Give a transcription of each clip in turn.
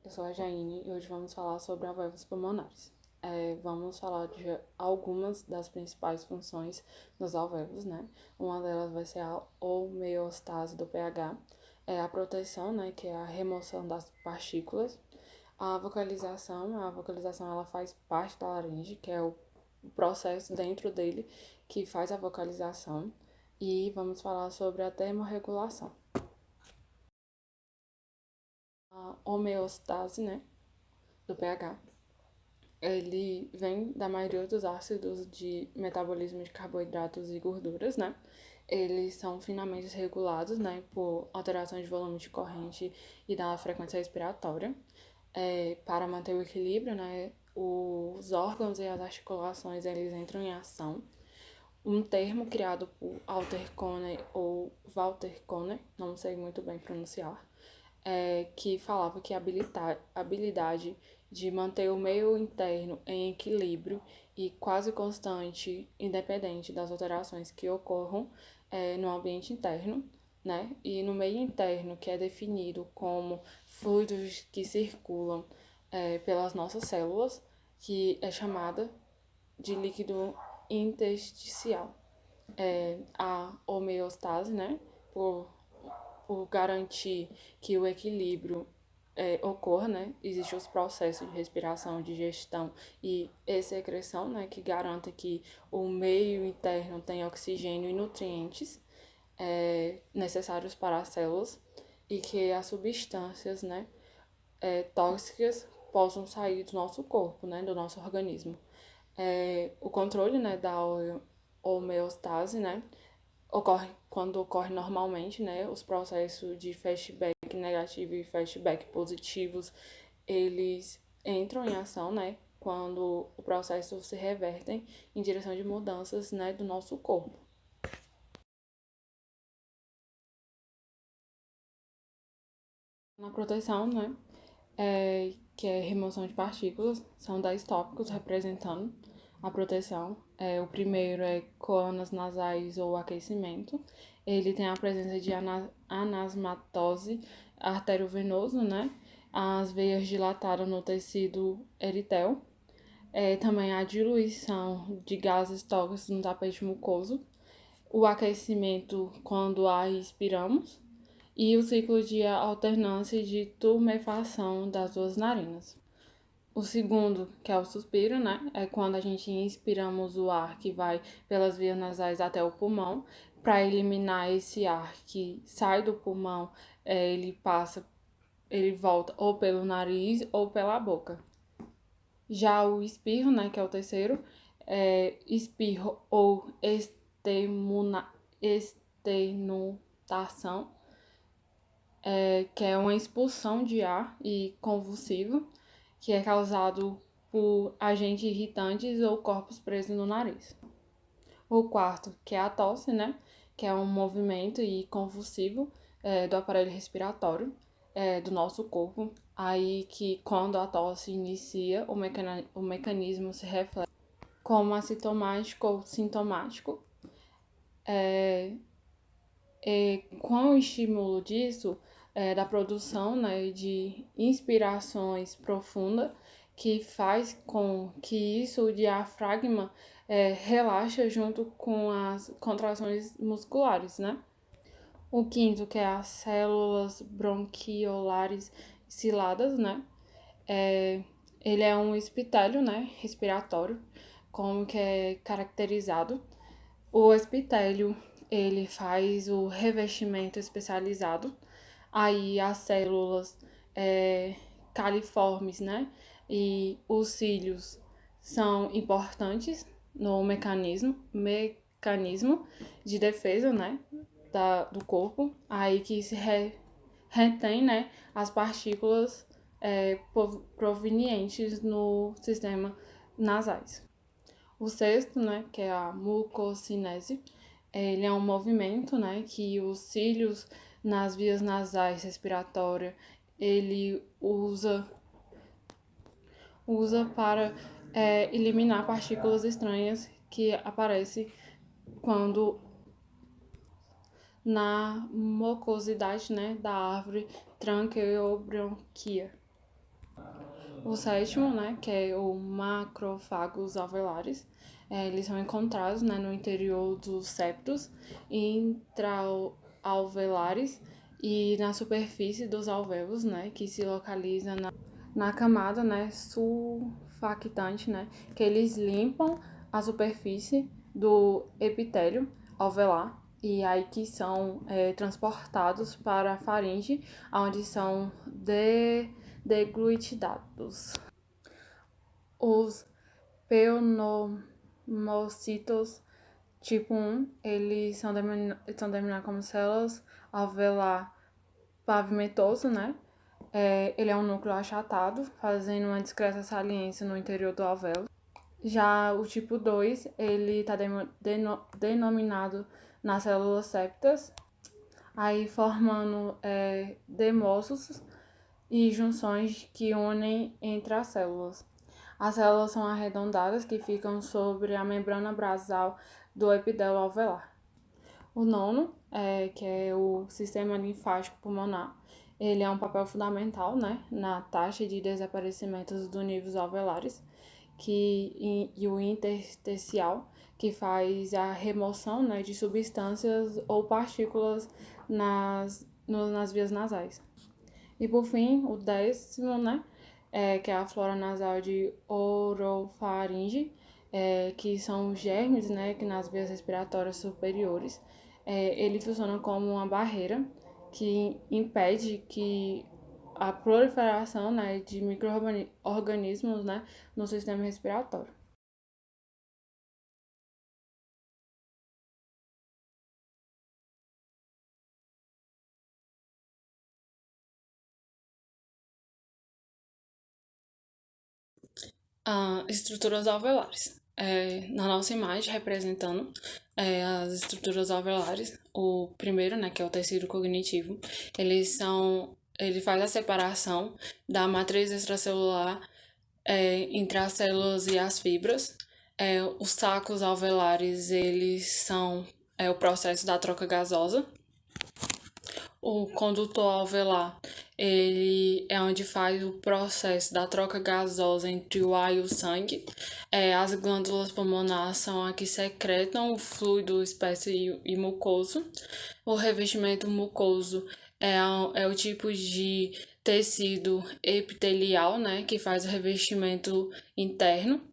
Eu sou a Jaine e hoje vamos falar sobre alvéolos pulmonares. Vamos falar de algumas das principais funções dos alvéolos, né? Uma delas vai ser a homeostase do pH, a proteção, né? Que é a remoção das partículas. A vocalização ela faz parte da laringe, que é o processo dentro dele que faz a vocalização. E vamos falar sobre a termorregulação. A homeostase, né? Do pH. Ele vem da maioria dos ácidos de metabolismo de carboidratos e gorduras, né? Eles são finamente regulados, né, por alterações de volume de corrente e da frequência respiratória. Para manter o equilíbrio, né, os órgãos e as articulações, eles entram em ação. Um termo criado por Alter Kohner ou Walter Kohner, não sei muito bem pronunciar, que falava que a habilidade de manter o meio interno em equilíbrio e quase constante, independente das alterações que ocorram no ambiente interno, né? E no meio interno, que é definido como fluidos que circulam pelas nossas células, que é chamada de líquido intersticial. A homeostase, né? Por garantir que o equilíbrio ocorra, né? Existem os processos de respiração, digestão e excreção, né? Que garanta que o meio interno tenha oxigênio e nutrientes necessários para as células e que as substâncias, né? Tóxicas possam sair do nosso corpo, né? Do nosso organismo. O controle, né? Da homeostase, né? Quando ocorre normalmente, né, os processos de flashback negativo e flashback positivos, eles entram em ação, né, quando o processo se revertem em direção de mudanças, né, do nosso corpo. Na proteção, né, que é remoção de partículas, são 10 tópicos representando a proteção. O primeiro é coronas nasais ou aquecimento. Ele tem a presença de anasmatose arteriovenoso, né? As veias dilatadas no tecido eritel. Também a diluição de gases tóxicos no tapete mucoso. O aquecimento quando a expiramos e o ciclo de alternância de tumefação das duas narinas. O segundo, que é o suspiro, né? É quando a gente inspiramos o ar que vai pelas vias nasais até o pulmão. Para eliminar esse ar que sai do pulmão, ele volta ou pelo nariz ou pela boca. Já o espirro, né? Que é o terceiro, espirro ou externutação, que é uma expulsão de ar e convulsivo, que é causado por agentes irritantes ou corpos presos no nariz. O quarto, que é a tosse, né? Que é um movimento e convulsivo do aparelho respiratório do nosso corpo. Aí que quando a tosse inicia, o mecanismo se reflete como assintomático ou sintomático. Com o estímulo disso, da produção, né, de inspirações profundas, que faz com que isso, o diafragma, relaxa junto com as contrações musculares, né? O quinto, que é as células bronquiolares ciladas, né? Ele é um epitélio, né, respiratório, como que é caracterizado. O epitélio, ele faz o revestimento especializado, aí as células califormes, né, e os cílios são importantes no mecanismo de defesa, né, do corpo, aí que se retém, né, as partículas provenientes no sistema nasais. O sexto, né, que é a mucocinese, ele é um movimento, né, que os cílios nas vias nasais respiratórias, ele usa para eliminar partículas estranhas que aparecem quando na mucosidade, né, da árvore tranqueobronquia. O sétimo, né, que é o macrófagos alveolares, eles são encontrados, né, no interior dos septos intraalveolares e na superfície dos alvéolos, né, que se localiza na camada, né, sulfactante, né, que eles limpam a superfície do epitélio alveolar e aí que são transportados para a faringe, onde são deglutidados. Os pneumocitos tipo 1, eles são denominados como células alveolar pavimentoso, né? Ele é um núcleo achatado, fazendo uma discreta saliência no interior do alvéolo. Já o tipo 2, ele está denominado nas células septas, aí formando demócitos e junções que unem entre as células. As células são arredondadas que ficam sobre a membrana basal do epitélio alveolar. O nono, que é o sistema linfático pulmonar, ele é um papel fundamental, né, na taxa de desaparecimento dos níveis alveolares e o intersticial, que faz a remoção, né, de substâncias ou partículas nas vias nasais. E por fim, o décimo, né, que é a flora nasal de orofaringe, que são os germes, né, que nas vias respiratórias superiores, ele funciona como uma barreira que impede que a proliferação, né, de micro-organismos, né, no sistema respiratório. Estruturas alveolares. Na nossa imagem, representando as estruturas alveolares, o primeiro, né, que é o tecido cognitivo, ele faz a separação da matriz extracelular entre as células e as fibras. Os sacos alveolares, eles são o processo da troca gasosa. O condutor alveolar, ele é onde faz o processo da troca gasosa entre o ar e o sangue. As glândulas pulmonares são as que secretam o fluido espesso e mucoso. O revestimento mucoso é o tipo de tecido epitelial, né, que faz o revestimento interno.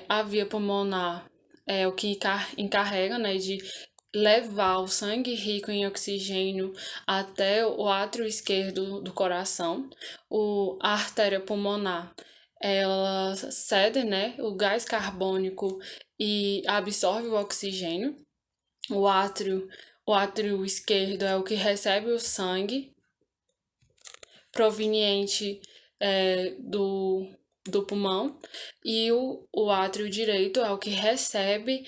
A via pulmonar é o que encarrega, né, de levar o sangue rico em oxigênio até o átrio esquerdo do coração. A artéria pulmonar, ela cede, né, o gás carbônico e absorve o oxigênio. O átrio, o átrio esquerdo é o que recebe o sangue proveniente do pulmão e o átrio direito é o que recebe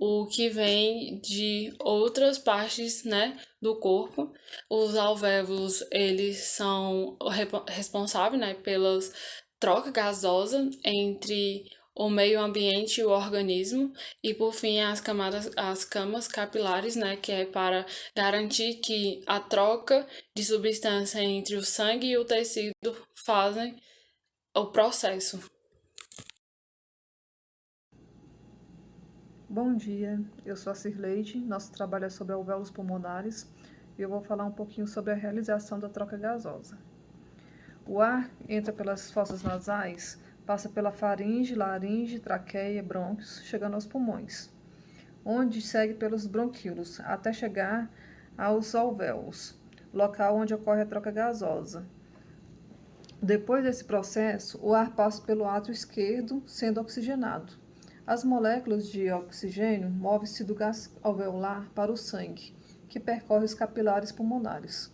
o que vem de outras partes, né, do corpo. Os alvéolos, eles são responsáveis, né, pelas troca gasosa entre o meio ambiente e o organismo, e por fim as camas capilares, né, que é para garantir que a troca de substância entre o sangue e o tecido fazem o processo. Bom dia, eu sou a Cirleide, nosso trabalho é sobre alvéolos pulmonares e eu vou falar um pouquinho sobre a realização da troca gasosa. O ar entra pelas fossas nasais, passa pela faringe, laringe, traqueia, brônquios, chegando aos pulmões, onde segue pelos bronquíolos até chegar aos alvéolos, local onde ocorre a troca gasosa. Depois desse processo, o ar passa pelo átrio esquerdo, sendo oxigenado. As moléculas de oxigênio movem-se do gás alveolar para o sangue, que percorre os capilares pulmonares.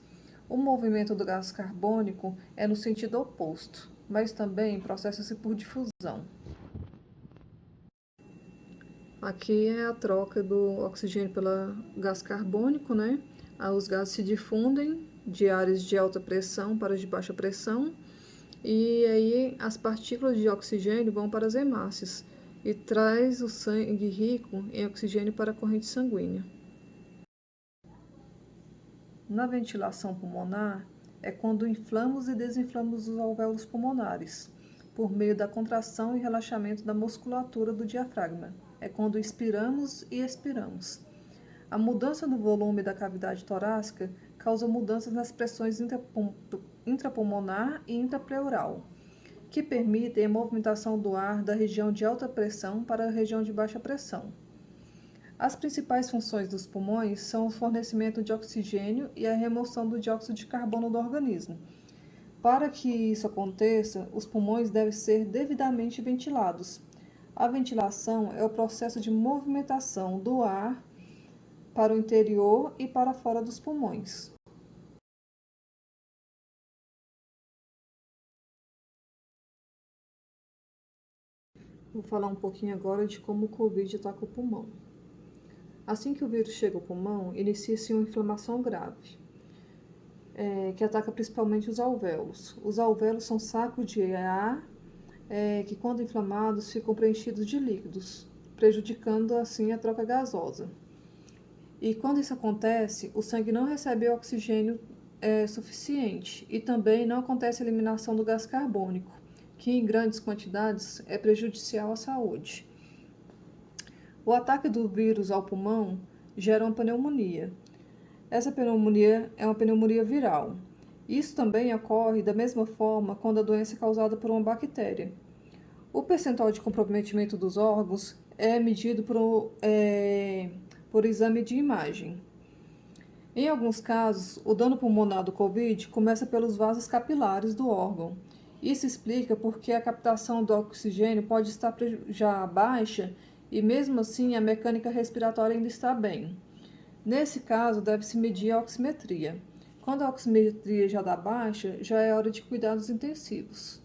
O movimento do gás carbônico é no sentido oposto, mas também processa-se por difusão. Aqui é a troca do oxigênio pelo gás carbônico, né? Os gases se difundem de áreas de alta pressão para de baixa pressão, e aí as partículas de oxigênio vão para as hemácias e traz o sangue rico em oxigênio para a corrente sanguínea. Na ventilação pulmonar, é quando inflamos e desinflamos os alvéolos pulmonares, por meio da contração e relaxamento da musculatura do diafragma. É quando inspiramos e expiramos. A mudança no volume da cavidade torácica causa mudanças nas pressões intrapulmonar e intrapleural, que permitem a movimentação do ar da região de alta pressão para a região de baixa pressão. As principais funções dos pulmões são o fornecimento de oxigênio e a remoção do dióxido de carbono do organismo. Para que isso aconteça, os pulmões devem ser devidamente ventilados. A ventilação é o processo de movimentação do ar para o interior e para fora dos pulmões. Vou falar um pouquinho agora de como o Covid ataca o pulmão. Assim que o vírus chega ao pulmão, inicia-se uma inflamação grave, que ataca principalmente os alvéolos. Os alvéolos são sacos de ar que, quando inflamados, ficam preenchidos de líquidos, prejudicando assim a troca gasosa. E quando isso acontece, o sangue não recebe oxigênio suficiente e também não acontece a eliminação do gás carbônico, que em grandes quantidades é prejudicial à saúde. O ataque do vírus ao pulmão gera uma pneumonia. Essa pneumonia é uma pneumonia viral. Isso também ocorre da mesma forma quando a doença é causada por uma bactéria. O percentual de comprometimento dos órgãos é medido por exame de imagem. Em alguns casos, o dano pulmonar do COVID começa pelos vasos capilares do órgão. Isso explica porque a captação do oxigênio pode estar já baixa e, mesmo assim, a mecânica respiratória ainda está bem. Nesse caso, deve-se medir a oximetria. Quando a oximetria já dá baixa, já é hora de cuidados intensivos.